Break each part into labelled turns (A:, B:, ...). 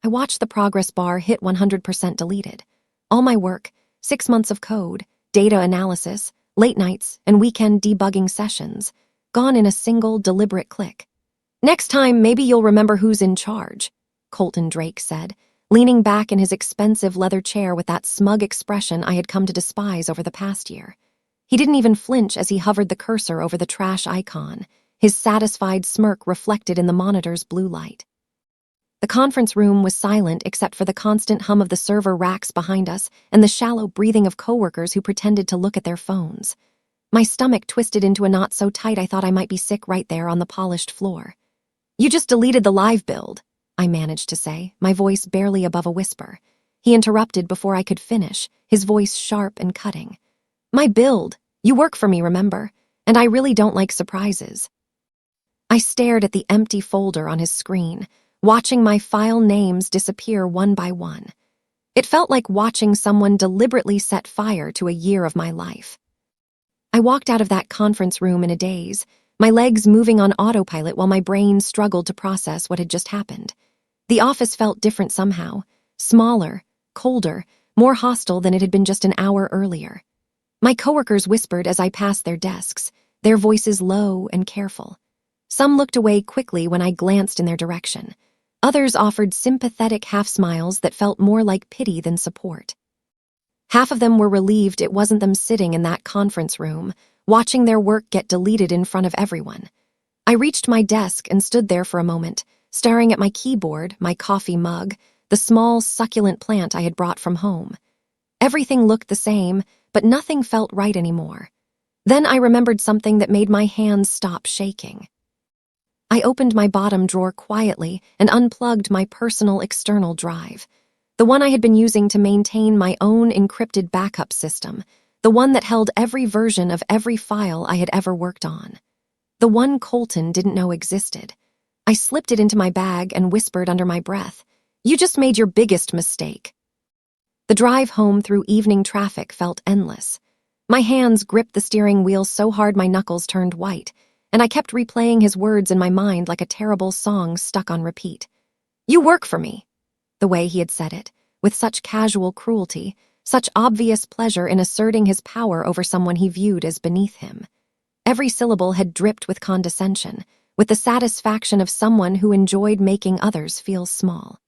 A: I watched the progress bar hit 100% deleted. All my work, 6 months of code, data analysis, late nights, and weekend debugging sessions, gone in a single deliberate click. "Next time, maybe you'll remember who's in charge," Colton Drake said, leaning back in his expensive leather chair with that smug expression I had come to despise over the past year. He didn't even flinch as he hovered the cursor over the trash icon, his satisfied smirk reflected in the monitor's blue light. The conference room was silent except for the constant hum of the server racks behind us and the shallow breathing of coworkers who pretended to look at their phones. My stomach twisted into a knot so tight I thought I might be sick right there on the polished floor. "You just deleted the live build," I managed to say, my voice barely above a whisper. He interrupted before I could finish, his voice sharp and cutting. "My build. You work for me, remember? And I really don't like surprises." I stared at the empty folder on his screen, watching my file names disappear one by one. It felt like watching someone deliberately set fire to a year of my life. I walked out of that conference room in a daze, my legs moving on autopilot while my brain struggled to process what had just happened. The office felt different somehow, smaller, colder, more hostile than it had been just an hour earlier. My coworkers whispered as I passed their desks, their voices low and careful. Some looked away quickly when I glanced in their direction. Others offered sympathetic half-smiles that felt more like pity than support. Half of them were relieved it wasn't them sitting in that conference room, watching their work get deleted in front of everyone. I reached my desk and stood there for a moment, staring at my keyboard, my coffee mug, the small, succulent plant I had brought from home. Everything looked the same, but nothing felt right anymore. Then I remembered something that made my hands stop shaking. I opened my bottom drawer quietly and unplugged my personal external drive, the one I had been using to maintain my own encrypted backup system, the one that held every version of every file I had ever worked on. The one Colton didn't know existed. I slipped it into my bag and whispered under my breath, "You just made your biggest mistake." The drive home through evening traffic felt endless. My hands gripped the steering wheel so hard my knuckles turned white, and I kept replaying his words in my mind like a terrible song stuck on repeat. "You work for me." The way he had said it, with such casual cruelty, such obvious pleasure in asserting his power over someone he viewed as beneath him. Every syllable had dripped with condescension, with the satisfaction of someone who enjoyed making others feel small.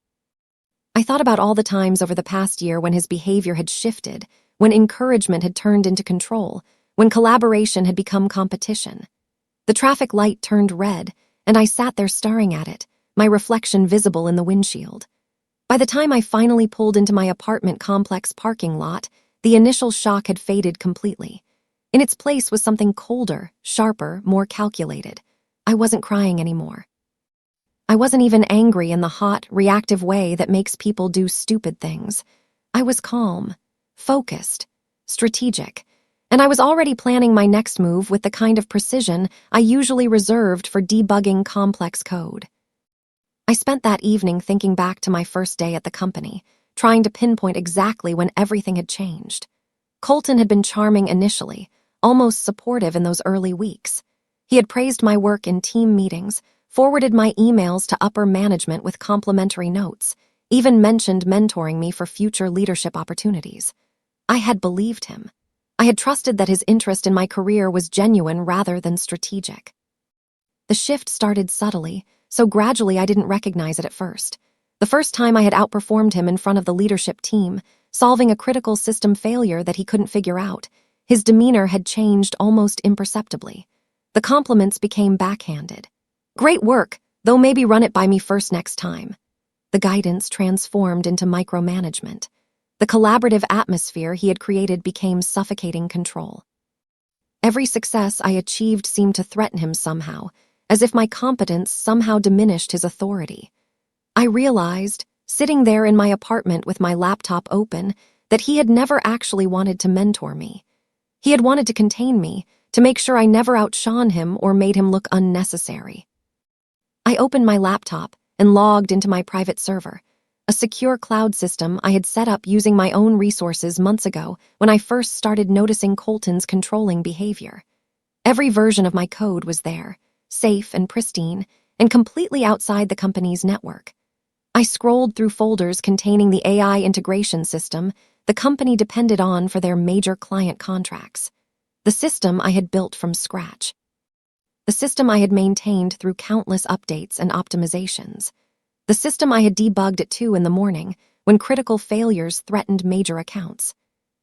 A: I thought about all the times over the past year when his behavior had shifted, when encouragement had turned into control, when collaboration had become competition. The traffic light turned red, and I sat there staring at it, my reflection visible in the windshield. By the time I finally pulled into my apartment complex parking lot, the initial shock had faded completely. In its place was something colder, sharper, more calculated. I wasn't crying anymore. I wasn't even angry in the hot, reactive way that makes people do stupid things. I was calm, focused, strategic, and I was already planning my next move with the kind of precision I usually reserved for debugging complex code. I spent that evening thinking back to my first day at the company, trying to pinpoint exactly when everything had changed. Colton had been charming initially, almost supportive in those early weeks. He had praised my work in team meetings, forwarded my emails to upper management with complimentary notes, even mentioned mentoring me for future leadership opportunities. I had believed him. I had trusted that his interest in my career was genuine rather than strategic. The shift started subtly, so gradually I didn't recognize it at first. The first time I had outperformed him in front of the leadership team, solving a critical system failure that he couldn't figure out, his demeanor had changed almost imperceptibly. The compliments became backhanded. "Great work, though maybe run it by me first next time." The guidance transformed into micromanagement. The collaborative atmosphere he had created became suffocating control. Every success I achieved seemed to threaten him somehow, as if my competence somehow diminished his authority. I realized, sitting there in my apartment with my laptop open, that he had never actually wanted to mentor me. He had wanted to contain me, to make sure I never outshone him or made him look unnecessary. I opened my laptop and logged into my private server, a secure cloud system I had set up using my own resources months ago when I first started noticing Colton's controlling behavior. Every version of my code was there, safe and pristine, and completely outside the company's network. I scrolled through folders containing the AI integration system the company depended on for their major client contracts. The system I had built from scratch. The system I had maintained through countless updates and optimizations. The system I had debugged at 2 in the morning when critical failures threatened major accounts.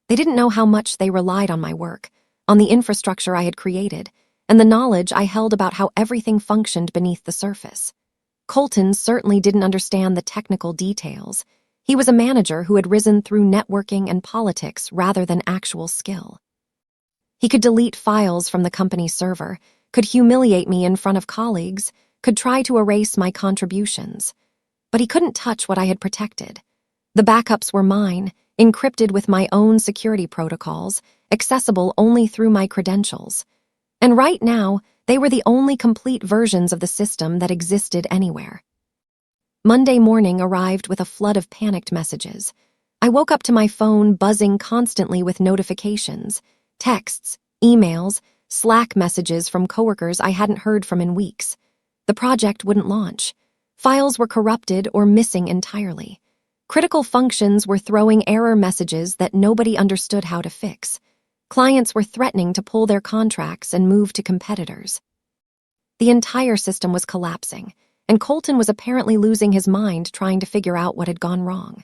A: They didn't know how much they relied on my work, on the infrastructure I had created, and the knowledge I held about how everything functioned beneath the surface. Colton certainly didn't understand the technical details. He was a manager who had risen through networking and politics rather than actual skill. He could delete files from the company server, could humiliate me in front of colleagues, could try to erase my contributions. But he couldn't touch what I had protected. The backups were mine, encrypted with my own security protocols, accessible only through my credentials. And right now, they were the only complete versions of the system that existed anywhere. Monday morning arrived with a flood of panicked messages. I woke up to my phone buzzing constantly with notifications, texts, emails, Slack messages from coworkers I hadn't heard from in weeks. The project wouldn't launch. Files were corrupted or missing entirely. Critical functions were throwing error messages that nobody understood how to fix. Clients were threatening to pull their contracts and move to competitors. The entire system was collapsing, and Colton was apparently losing his mind trying to figure out what had gone wrong.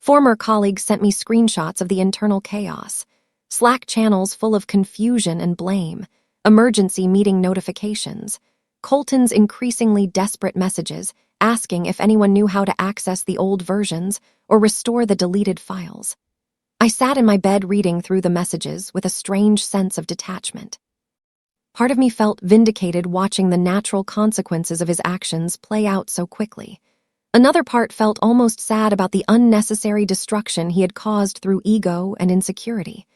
A: Former colleagues sent me screenshots of the internal chaos, Slack channels full of confusion and blame, emergency meeting notifications, Colton's increasingly desperate messages asking if anyone knew how to access the old versions or restore the deleted files. I sat in my bed reading through the messages with a strange sense of detachment. Part of me felt vindicated watching the natural consequences of his actions play out so quickly. Another part felt almost sad about the unnecessary destruction he had caused through ego and insecurity.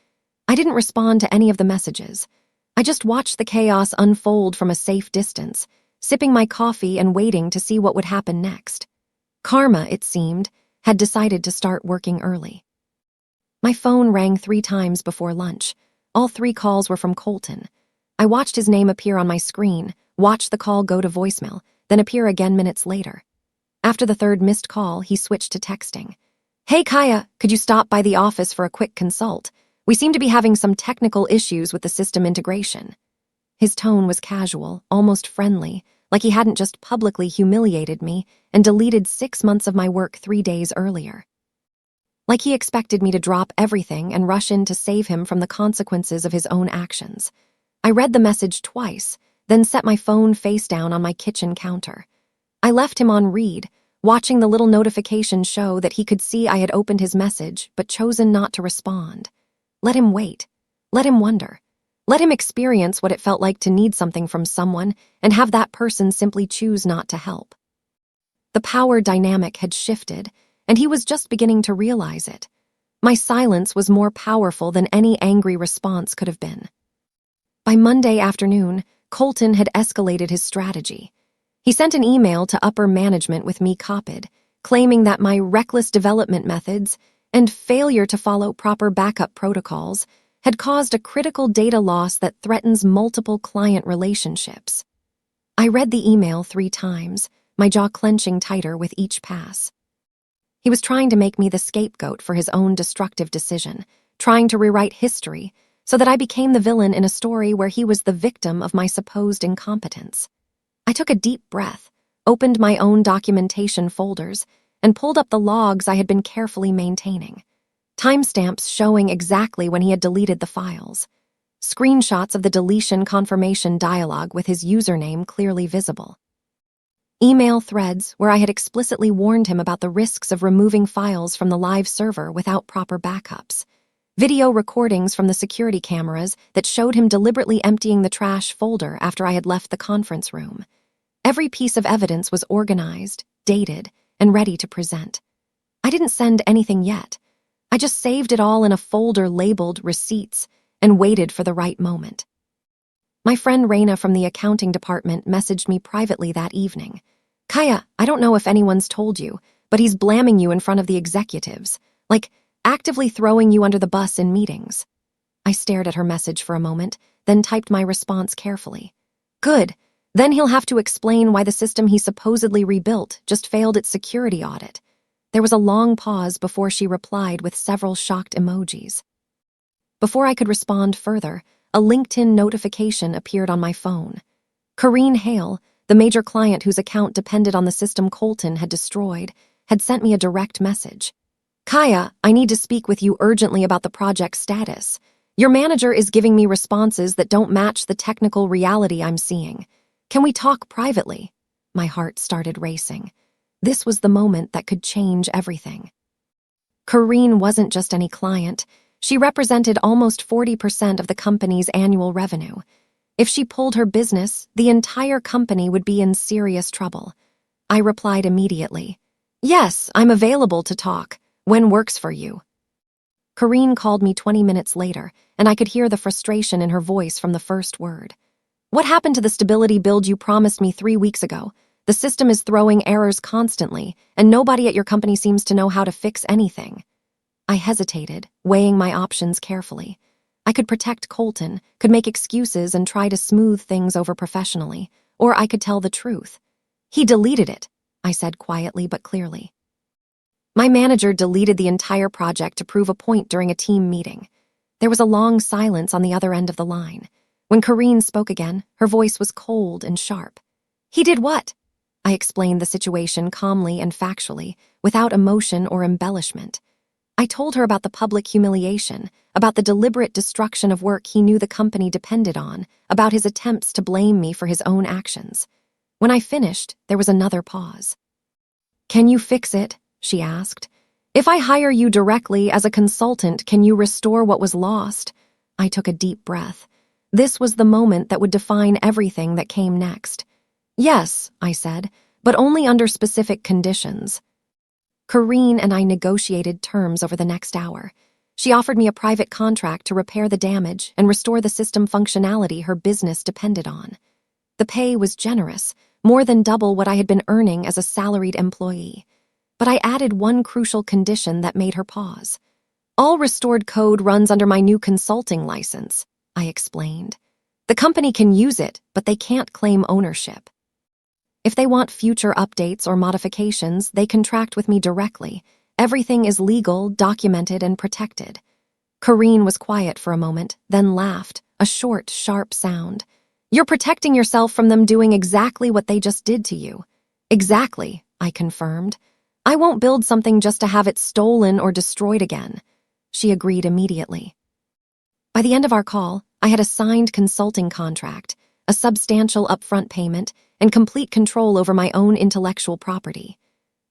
A: I didn't respond to any of the messages. I just watched the chaos unfold from a safe distance, sipping my coffee and waiting to see what would happen next. Karma, it seemed, had decided to start working early. My phone rang 3 times before lunch. All 3 calls were from Colton. I watched his name appear on my screen, watched the call go to voicemail, then appear again minutes later. After the 3rd missed call, he switched to texting. "Hey Kaya, could you stop by the office for a quick consult? We seem to be having some technical issues with the system integration." His tone was casual, almost friendly, like he hadn't just publicly humiliated me and deleted 6 months of my work 3 days earlier. Like he expected me to drop everything and rush in to save him from the consequences of his own actions. I read the message twice, then set my phone face down on my kitchen counter. I left him on read, watching the little notification show that he could see I had opened his message but chosen not to respond. Let him wait. Let him wonder. Let him experience what it felt like to need something from someone and have that person simply choose not to help. The power dynamic had shifted, and he was just beginning to realize it. My silence was more powerful than any angry response could have been. By Monday afternoon, Colton had escalated his strategy. He sent an email to upper management with me copied, claiming that my reckless development methods and failure to follow proper backup protocols had caused a critical data loss that threatens multiple client relationships. I read the email 3 times, my jaw clenching tighter with each pass. He was trying to make me the scapegoat for his own destructive decision, trying to rewrite history so that I became the villain in a story where he was the victim of my supposed incompetence. I took a deep breath, opened my own documentation folders, and pulled up the logs I had been carefully maintaining. Timestamps showing exactly when he had deleted the files. Screenshots of the deletion confirmation dialogue with his username clearly visible. Email threads where I had explicitly warned him about the risks of removing files from the live server without proper backups. Video recordings from the security cameras that showed him deliberately emptying the trash folder after I had left the conference room. Every piece of evidence was organized, dated, and ready to present. I didn't send anything yet. I just saved it all in a folder labeled Receipts and waited for the right moment. My friend Raina from the accounting department messaged me privately that evening. "Kaya, I don't know if anyone's told you, but he's blamming you in front of the executives, like actively throwing you under the bus in meetings." I stared at her message for a moment, then typed my response carefully. "Good. Then he'll have to explain why the system he supposedly rebuilt just failed its security audit. There was a long pause before she replied with several shocked emojis. Before I could respond further, a LinkedIn notification appeared on my phone. Corrine Hale, the major client whose account depended on the system Colton had destroyed, had sent me a direct message. Kaya, I need to speak with you urgently about the project's status. Your manager is giving me responses that don't match the technical reality I'm seeing. Can we talk privately? My heart started racing. This was the moment that could change everything. Corrine wasn't just any client. She represented almost 40% of the company's annual revenue. If she pulled her business, the entire company would be in serious trouble. I replied immediately. Yes, I'm available to talk. When works for you? Corrine called me 20 minutes later, and I could hear the frustration in her voice from the first word. What happened to the stability build you promised me 3 weeks ago? The system is throwing errors constantly, and nobody at your company seems to know how to fix anything. I hesitated, weighing my options carefully. I could protect Colton, could make excuses and try to smooth things over professionally, or I could tell the truth. He deleted it, I said quietly but clearly. My manager deleted the entire project to prove a point during a team meeting. There was a long silence on the other end of the line. When Corrine spoke again, her voice was cold and sharp. He did what? I explained the situation calmly and factually, without emotion or embellishment. I told her about the public humiliation, about the deliberate destruction of work he knew the company depended on, about his attempts to blame me for his own actions. When I finished, there was another pause. Can you fix it? She asked. If I hire you directly as a consultant, can you restore what was lost? I took a deep breath. This was the moment that would define everything that came next. Yes, I said, but only under specific conditions. Corrine and I negotiated terms over the next hour. She offered me a private contract to repair the damage and restore the system functionality her business depended on. The pay was generous, more than double what I had been earning as a salaried employee. But I added one crucial condition that made her pause. All restored code runs under my new consulting license, I explained. The company can use it, but they can't claim ownership. If they want future updates or modifications, they contract with me directly. Everything is legal, documented, and protected. Corrine was quiet for a moment, then laughed, a short, sharp sound. You're protecting yourself from them doing exactly what they just did to you. Exactly, I confirmed. I won't build something just to have it stolen or destroyed again. She agreed immediately. By the end of our call, I had a signed consulting contract, a substantial upfront payment, and complete control over my own intellectual property.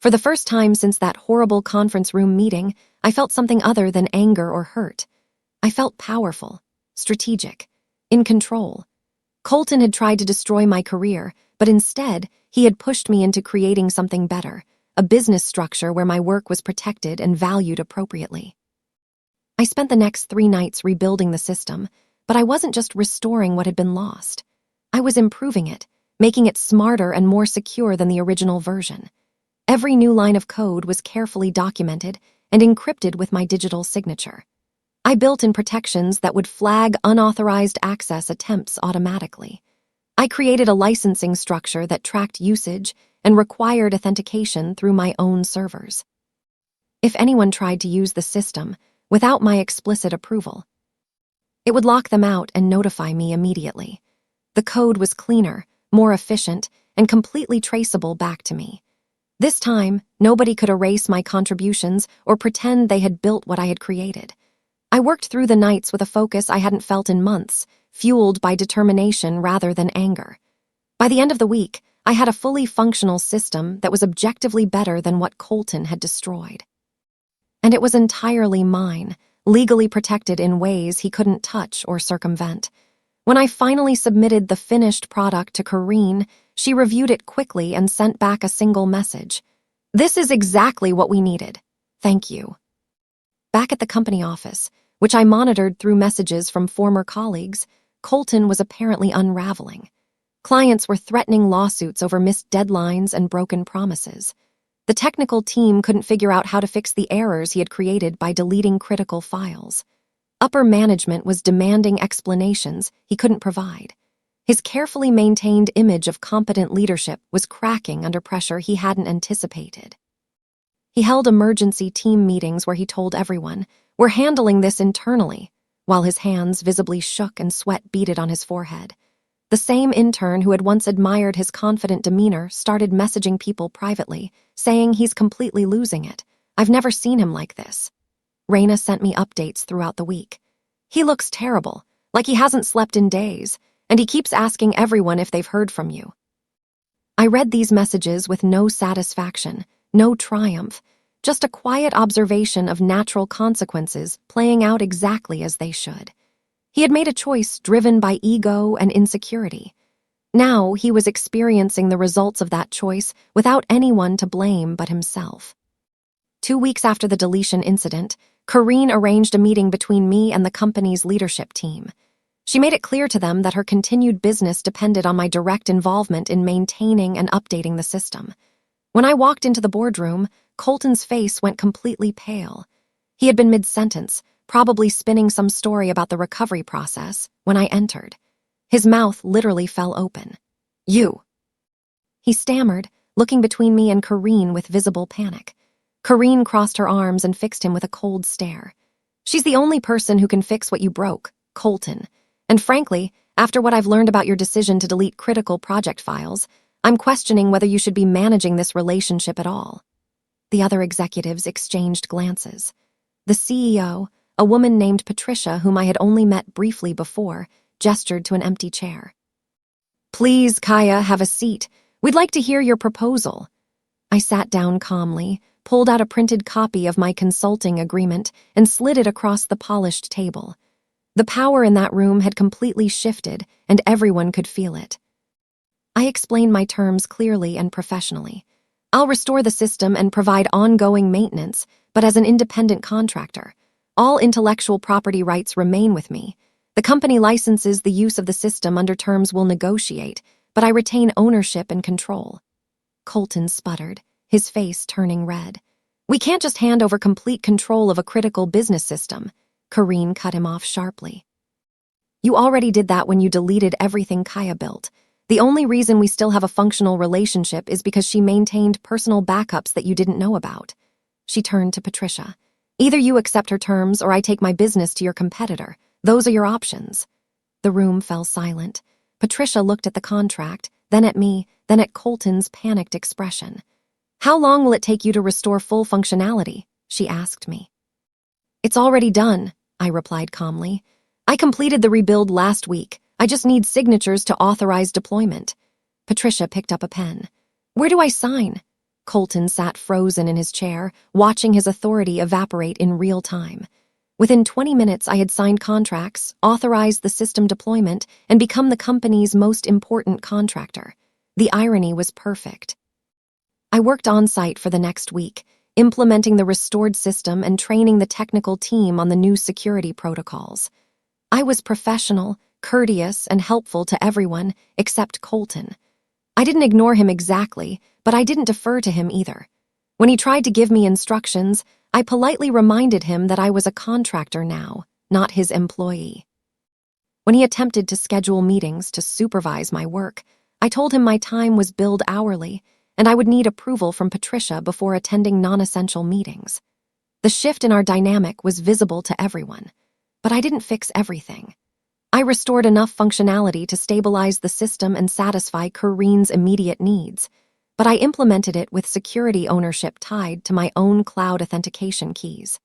A: For the first time since that horrible conference room meeting, I felt something other than anger or hurt. I felt powerful, strategic, in control. Colton had tried to destroy my career, but instead, he had pushed me into creating something better, a business structure where my work was protected and valued appropriately. I spent the next 3 nights rebuilding the system, but I wasn't just restoring what had been lost. I was improving it, making it smarter and more secure than the original version. Every new line of code was carefully documented and encrypted with my digital signature. I built in protections that would flag unauthorized access attempts automatically. I created a licensing structure that tracked usage and required authentication through my own servers. If anyone tried to use the system without my explicit approval, it would lock them out and notify me immediately. The code was cleaner, more efficient, and completely traceable back to me. This time, nobody could erase my contributions or pretend they had built what I had created. I worked through the nights with a focus I hadn't felt in months, fueled by determination rather than anger. By the end of the week, I had a fully functional system that was objectively better than what Colton had destroyed. And it was entirely mine, legally protected in ways he couldn't touch or circumvent. When I finally submitted the finished product to Corrine, she reviewed it quickly and sent back a single message. This is exactly what we needed. Thank you. Back at the company office, which I monitored through messages from former colleagues, Colton was apparently unraveling. Clients were threatening lawsuits over missed deadlines and broken promises. The technical team couldn't figure out how to fix the errors he had created by deleting critical files. Upper management was demanding explanations he couldn't provide. His carefully maintained image of competent leadership was cracking under pressure he hadn't anticipated. He held emergency team meetings where he told everyone, "We're handling this internally," while his hands visibly shook and sweat beaded on his forehead. The same intern who had once admired his confident demeanor started messaging people privately, saying he's completely losing it. "I've never seen him like this." Raina sent me updates throughout the week. "He looks terrible, like he hasn't slept in days, and he keeps asking everyone if they've heard from you." I read these messages with no satisfaction, no triumph, just a quiet observation of natural consequences playing out exactly as they should. He had made a choice driven by ego and insecurity. Now he was experiencing the results of that choice without anyone to blame but himself. 2 weeks after the deletion incident, Karine arranged a meeting between me and the company's leadership team. She made it clear to them that her continued business depended on my direct involvement in maintaining and updating the system. When I walked into the boardroom, Colton's face went completely pale. He had been mid-sentence, probably spinning some story about the recovery process, when I entered. His mouth literally fell open. "You," he stammered, looking between me and Karine with visible panic. Karine crossed her arms and fixed him with a cold stare. "She's the only person who can fix what you broke, Colton. And frankly, after what I've learned about your decision to delete critical project files, I'm questioning whether you should be managing this relationship at all." The other executives exchanged glances. The CEO, a woman named Patricia, whom I had only met briefly before, gestured to an empty chair. "Please, Kaya, have a seat. We'd like to hear your proposal." I sat down calmly, pulled out a printed copy of my consulting agreement, and slid it across the polished table. The power in that room had completely shifted, and everyone could feel it. I explained my terms clearly and professionally. "I'll restore the system and provide ongoing maintenance, but as an independent contractor. All intellectual property rights remain with me. The company licenses the use of the system under terms we'll negotiate, but I retain ownership and control." Colton sputtered, his face turning red. "We can't just hand over complete control of a critical business system." Karine cut him off sharply. "You already did that when you deleted everything Kaya built. The only reason we still have a functional relationship is because she maintained personal backups that you didn't know about." She turned to Patricia. "Either you accept her terms or I take my business to your competitor. Those are your options." The room fell silent. Patricia looked at the contract, then at me, then at Colton's panicked expression. "How long will it take you to restore full functionality?" she asked me. "It's already done," I replied calmly. "I completed the rebuild last week. I just need signatures to authorize deployment." Patricia picked up a pen. "Where do I sign?" Colton sat frozen in his chair, watching his authority evaporate in real time. Within 20 minutes, I had signed contracts, authorized the system deployment, and become the company's most important contractor. The irony was perfect. I worked on-site for the next week, implementing the restored system and training the technical team on the new security protocols. I was professional, courteous, and helpful to everyone except Colton. I didn't ignore him exactly, but I didn't defer to him either. When he tried to give me instructions, I politely reminded him that I was a contractor now, not his employee. When he attempted to schedule meetings to supervise my work, I told him my time was billed hourly, and I would need approval from Patricia before attending non-essential meetings. The shift in our dynamic was visible to everyone, but I didn't fix everything. I restored enough functionality to stabilize the system and satisfy Karine's immediate needs, but I implemented it with security ownership tied to my own cloud authentication keys.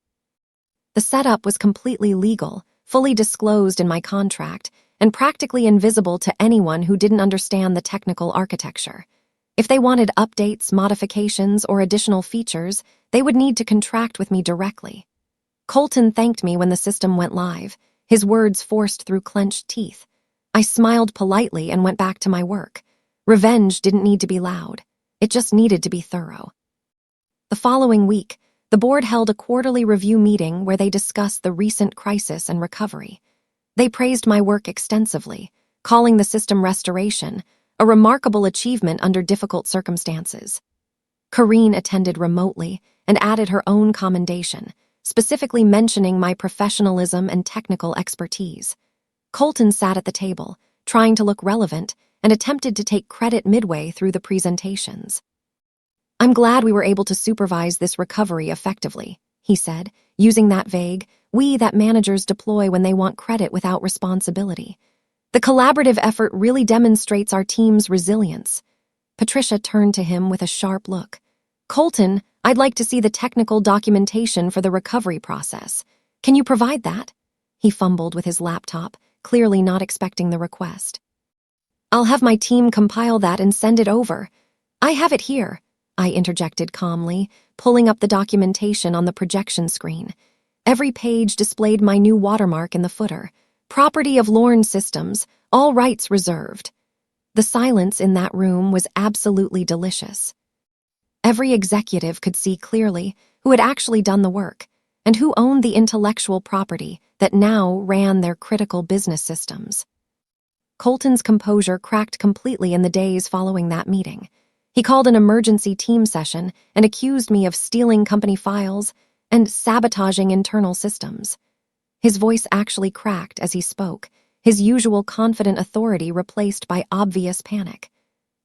A: The setup was completely legal, fully disclosed in my contract, and practically invisible to anyone who didn't understand the technical architecture. If they wanted updates, modifications, or additional features, they would need to contract with me directly. Colton thanked me when the system went live, his words forced through clenched teeth. I smiled politely and went back to my work. Revenge didn't need to be loud. It just needed to be thorough. The following week, the board held a quarterly review meeting where they discussed the recent crisis and recovery. They praised my work extensively, calling the system restoration a remarkable achievement under difficult circumstances. Karine attended remotely and added her own commendation, specifically mentioning my professionalism and technical expertise. Colton sat at the table, trying to look relevant, and attempted to take credit midway through the presentations. "I'm glad we were able to supervise this recovery effectively," he said, using that vague "we" that managers deploy when they want credit without responsibility. "The collaborative effort really demonstrates our team's resilience." Patricia turned to him with a sharp look. "Colton, I'd like to see the technical documentation for the recovery process. Can you provide that?" He fumbled with his laptop, clearly not expecting the request. "I'll have my team compile that and send it over. I have it here," I interjected calmly, pulling up the documentation on the projection screen. Every page displayed my new watermark in the footer. "Property of Lorne Systems, all rights reserved." The silence in that room was absolutely delicious. Every executive could see clearly who had actually done the work and who owned the intellectual property that now ran their critical business systems. Colton's composure cracked completely in the days following that meeting. He called an emergency team session and accused me of stealing company files and sabotaging internal systems. His voice actually cracked as he spoke, his usual confident authority replaced by obvious panic.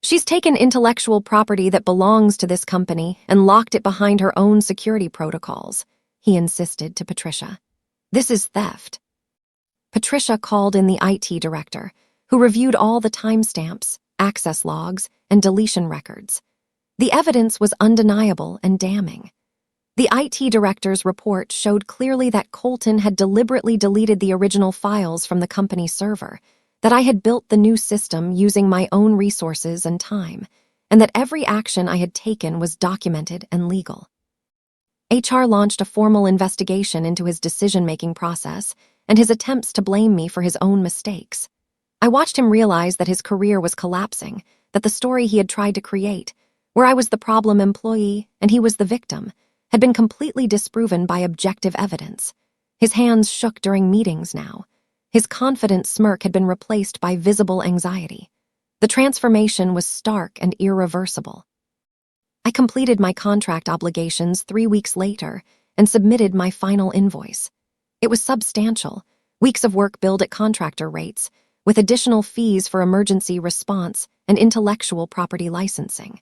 A: "She's taken intellectual property that belongs to this company and locked it behind her own security protocols," he insisted to Patricia. "This is theft." Patricia called in the IT director, who reviewed all the timestamps, access logs, and deletion records. The evidence was undeniable and damning. The IT director's report showed clearly that Colton had deliberately deleted the original files from the company server, that I had built the new system using my own resources and time, and that every action I had taken was documented and legal. HR launched a formal investigation into his decision-making process and his attempts to blame me for his own mistakes. I watched him realize that his career was collapsing, that the story he had tried to create, where I was the problem employee and he was the victim, had been completely disproven by objective evidence. His hands shook during meetings now. His confident smirk had been replaced by visible anxiety. The transformation was stark and irreversible. I completed my contract obligations 3 weeks later and submitted my final invoice. It was substantial, weeks of work billed at contractor rates, with additional fees for emergency response and intellectual property licensing.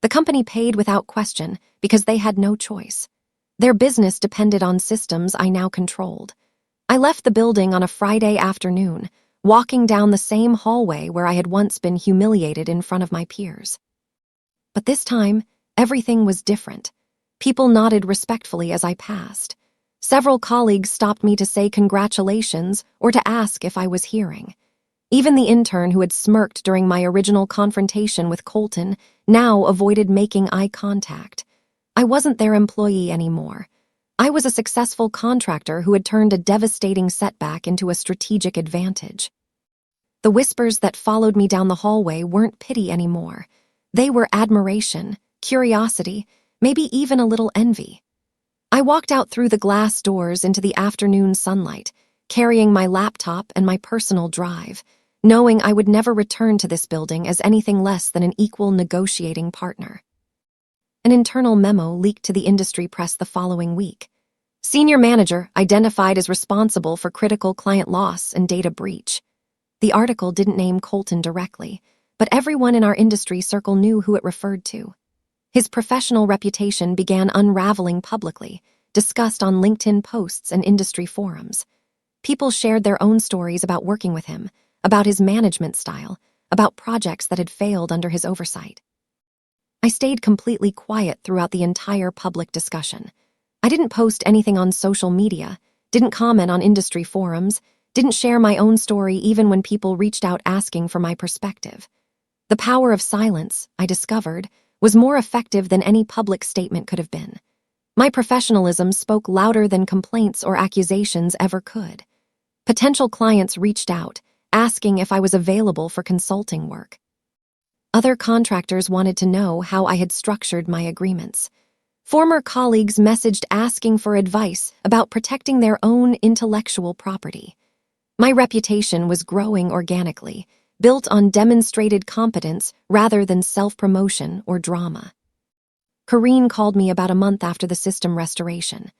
A: The company paid without question because they had no choice. Their business depended on systems I now controlled. I left the building on a Friday afternoon, walking down the same hallway where I had once been humiliated in front of my peers. But this time, everything was different. People nodded respectfully as I passed. Several colleagues stopped me to say congratulations or to ask if I was hearing. Even the intern who had smirked during my original confrontation with Colton now avoided making eye contact. I wasn't their employee anymore. I was a successful contractor who had turned a devastating setback into a strategic advantage. The whispers that followed me down the hallway weren't pity anymore. They were admiration, curiosity, maybe even a little envy. I walked out through the glass doors into the afternoon sunlight, carrying my laptop and my personal drive, knowing I would never return to this building as anything less than an equal negotiating partner. An internal memo leaked to the industry press the following week. Senior manager identified as responsible for critical client loss and data breach. The article didn't name Colton directly, but everyone in our industry circle knew who it referred to. His professional reputation began unraveling publicly, discussed on LinkedIn posts and industry forums. People shared their own stories about working with him, about his management style, about projects that had failed under his oversight. I stayed completely quiet throughout the entire public discussion. I didn't post anything on social media, didn't comment on industry forums, didn't share my own story even when people reached out asking for my perspective. The power of silence, I discovered, was more effective than any public statement could have been. My professionalism spoke louder than complaints or accusations ever could. Potential clients reached out, asking if I was available for consulting work. Other contractors wanted to know how I had structured my agreements. Former colleagues messaged asking for advice about protecting their own intellectual property. My reputation was growing organically, built on demonstrated competence rather than self-promotion or drama. Kareen called me about a month after the system restoration.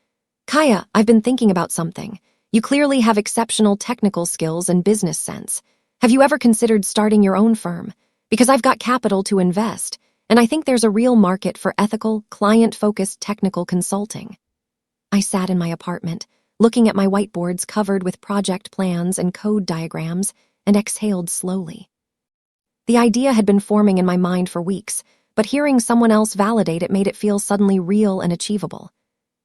A: Kaya, I've been thinking about something. You clearly have exceptional technical skills and business sense. Have you ever considered starting your own firm? Because I've got capital to invest, and I think there's a real market for ethical, client-focused technical consulting. I sat in my apartment, looking at my whiteboards covered with project plans and code diagrams, and exhaled slowly. The idea had been forming in my mind for weeks, but hearing someone else validate it made it feel suddenly real and achievable.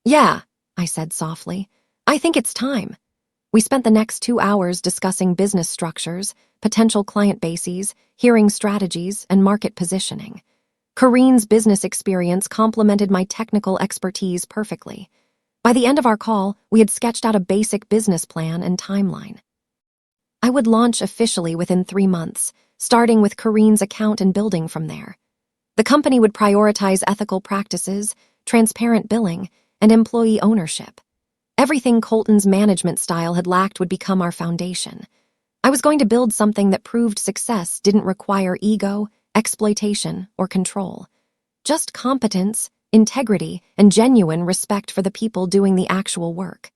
A: "Yeah," I said softly. "I think it's time." We spent the next 2 hours discussing business structures, potential client bases, hearing strategies, and market positioning. Kareen's business experience complemented my technical expertise perfectly. By the end of our call, we had sketched out a basic business plan and timeline. I would launch officially within 3 months, starting with Kareen's account and building from there. The company would prioritize ethical practices, transparent billing, and employee ownership. Everything Colton's management style had lacked would become our foundation. I was going to build something that proved success didn't require ego, exploitation, or control. Just competence, integrity, and genuine respect for the people doing the actual work.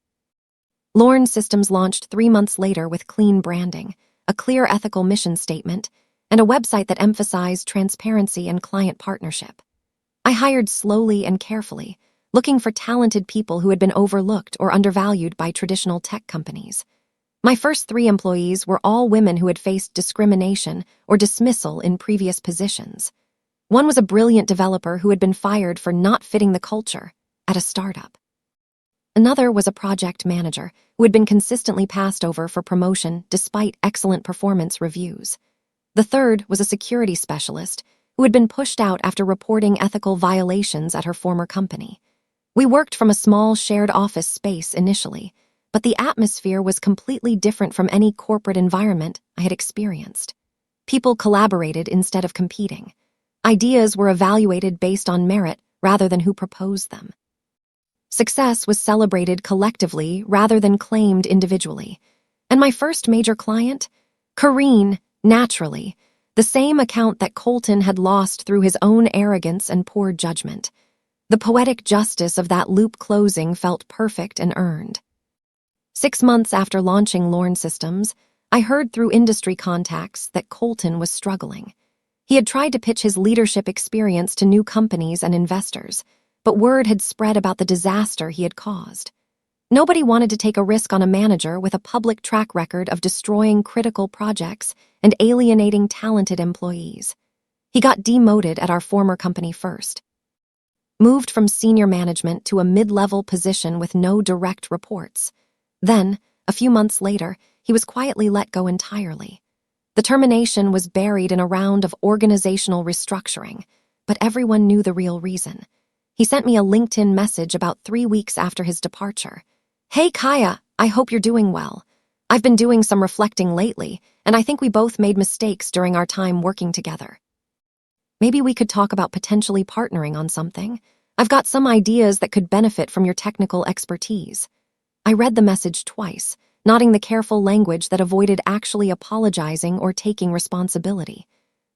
A: Lorne Systems launched 3 months later with clean branding, a clear ethical mission statement, and a website that emphasized transparency and client partnership. I hired slowly and carefully, looking for talented people who had been overlooked or undervalued by traditional tech companies. My first 3 employees were all women who had faced discrimination or dismissal in previous positions. One was a brilliant developer who had been fired for not fitting the culture at a startup. Another was a project manager who had been consistently passed over for promotion despite excellent performance reviews. The third was a security specialist who had been pushed out after reporting ethical violations at her former company. We worked from a small shared office space initially, but the atmosphere was completely different from any corporate environment I had experienced. People collaborated instead of competing. Ideas were evaluated based on merit rather than who proposed them. Success was celebrated collectively rather than claimed individually. And my first major client? Kareen, naturally, the same account that Colton had lost through his own arrogance and poor judgment. The poetic justice of that loop closing felt perfect and earned. 6 months after launching Lorne Systems, I heard through industry contacts that Colton was struggling. He had tried to pitch his leadership experience to new companies and investors, but word had spread about the disaster he had caused. Nobody wanted to take a risk on a manager with a public track record of destroying critical projects and alienating talented employees. He got demoted at our former company first, moved from senior management to a mid-level position with no direct reports. Then, a few months later, he was quietly let go entirely. The termination was buried in a round of organizational restructuring, but everyone knew the real reason. He sent me a LinkedIn message about 3 weeks after his departure. "Hey Kaya, I hope you're doing well. I've been doing some reflecting lately, and I think we both made mistakes during our time working together. Maybe we could talk about potentially partnering on something. I've got some ideas that could benefit from your technical expertise." I read the message twice, noting the careful language that avoided actually apologizing or taking responsibility.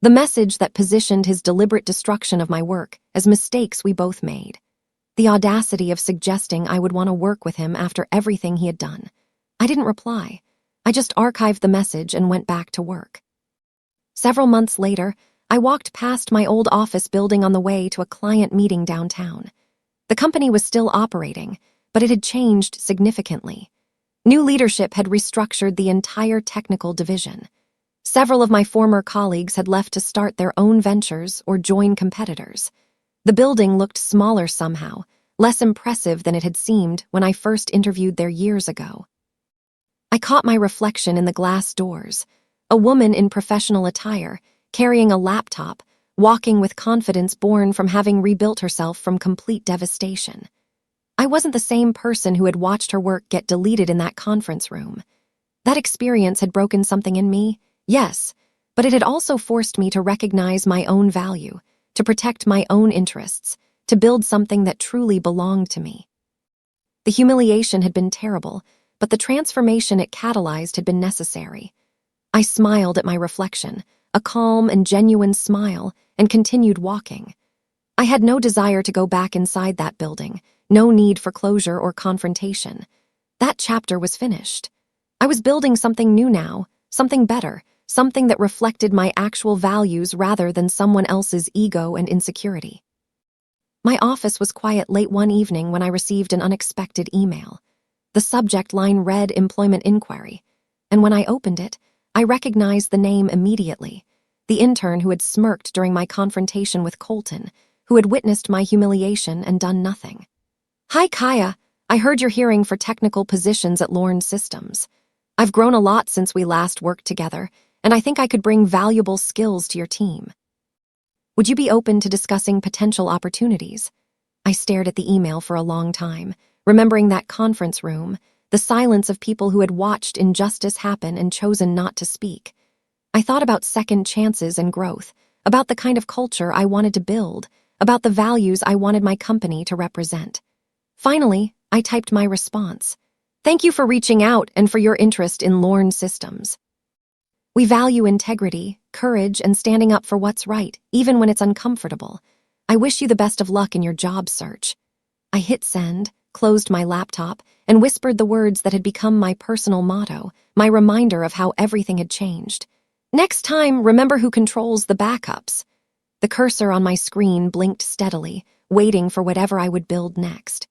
A: The message that positioned his deliberate destruction of my work as mistakes we both made. The audacity of suggesting I would want to work with him after everything he had done. I didn't reply. I just archived the message and went back to work. Several months later, I walked past my old office building on the way to a client meeting downtown. The company was still operating, but it had changed significantly. New leadership had restructured the entire technical division. Several of my former colleagues had left to start their own ventures or join competitors. The building looked smaller somehow, less impressive than it had seemed when I first interviewed there years ago. I caught my reflection in the glass doors, a woman in professional attire, carrying a laptop, walking with confidence born from having rebuilt herself from complete devastation. I wasn't the same person who had watched her work get deleted in that conference room. That experience had broken something in me, yes, but it had also forced me to recognize my own value, to protect my own interests, to build something that truly belonged to me. The humiliation had been terrible, but the transformation it catalyzed had been necessary. I smiled at my reflection, a calm and genuine smile, and continued walking. I had no desire to go back inside that building, no need for closure or confrontation. That chapter was finished. I was building something new now, something better, something that reflected my actual values rather than someone else's ego and insecurity. My office was quiet late one evening when I received an unexpected email. The subject line read employment inquiry, and when I opened it, I recognized the name immediately, the intern who had smirked during my confrontation with Colton, who had witnessed my humiliation and done nothing. "Hi, Kaya. I heard you're hearing for technical positions at Lorne Systems. I've grown a lot since we last worked together, and I think I could bring valuable skills to your team. Would you be open to discussing potential opportunities?" I stared at the email for a long time, remembering that conference room, the silence of people who had watched injustice happen and chosen not to speak. I thought about second chances and growth, about the kind of culture I wanted to build, about the values I wanted my company to represent. Finally, I typed my response. "Thank you for reaching out and for your interest in Lorne Systems. We value integrity, courage, and standing up for what's right, even when it's uncomfortable. I wish you the best of luck in your job search." I hit send, closed my laptop, and whispered the words that had become my personal motto, my reminder of how everything had changed. "Next time, remember who controls the backups." The cursor on my screen blinked steadily, waiting for whatever I would build next.